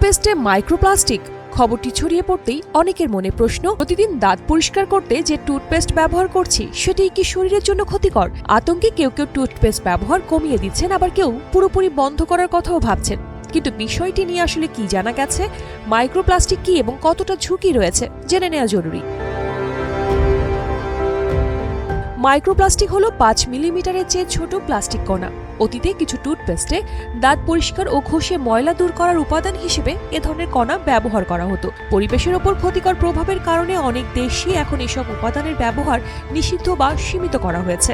টুথপেস্টে microplastic. খবরটি ছড়িয়ে পড়তেই অনেকের মনে প্রশ্ন, প্রতিদিন দাঁত পরিষ্কার করতে যে টুথপেস্ট ব্যবহার করছি সেটাই কি শরীরের জন্য ক্ষতিকর? আতঙ্কে কেউ কেউ টুথপেস্ট ব্যবহার কমিয়ে দিচ্ছেন, আবার কেউ পুরোপুরি বন্ধ করার কথাও ভাবছেন। কিন্তু বিষয়টি নিয়ে আসলে কি জানা গেছে, মাইক্রোপ্লাস্টিক কি এবং কতটা ঝুঁকি রয়েছে জেনে নেওয়া জরুরি। মাইক্রোপ্লাস্টিক হলো 5 মিলিমিটারের চেয়ে ছোট প্লাস্টিক কণা। অতীতে কিছু টুথপেস্টে দাঁত পরিষ্কার ও ঘষে ময়লা দূর করার উপাদান হিসেবে এ ধরনের কণা ব্যবহার করা হতো। পরিবেশের ওপর ক্ষতিকর প্রভাবের কারণে অনেক দেশই এখন এসব উপাদানের ব্যবহার নিষিদ্ধ বা সীমিত করা হয়েছে।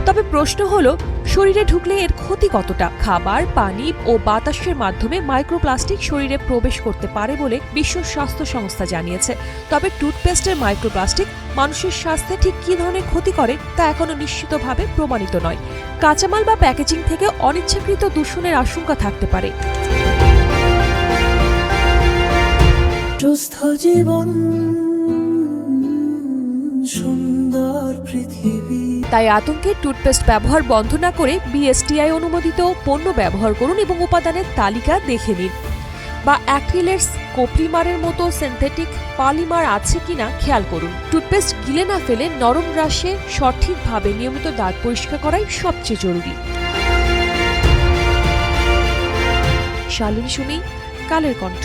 তবে প্রশ্ন হলো, শরীরে ঢুকলে এর ক্ষতি কতটা? খাবার, পানি ও বাতাসের মাধ্যমে মাইক্রোপ্লাস্টিক শরীরে প্রবেশ করতে পারে বলে বিশ্ব স্বাস্থ্য সংস্থা জানিয়েছে। তবে টুথপেস্টের মাইক্রোপ্লাস্টিক মানুষের স্বাস্থ্যে ঠিক কী ধরনের ক্ষতি করে তা এখনো নিশ্চিতভাবে প্রমাণিত নয়। কাঁচামাল বা প্যাকেজিং থেকে অনিচ্ছাকৃত দূষণের আশঙ্কা থাকতে পারে। সুস্থ জীবন, সুন্দর পৃথিবী। তাই আতঙ্কে টুথপেস্ট ব্যবহার বন্ধ না করে বিএসটিআই অনুমোদিত পণ্য ব্যবহার করুন এবং উপাদানের তালিকা দেখে নিন। বা অ্যাক্রিলেটস, কোপ্লিমারের মতো সিনথেটিক পলিমার আছে কিনা খেয়াল করুন। টুথপেস্ট গিলে না ফেলে নরম ব্রাশে সঠিকভাবে নিয়মিত দাঁত পরিষ্কার করাই সবচেয়ে জরুরি। শালিনী সুমি, কালের কণ্ঠ।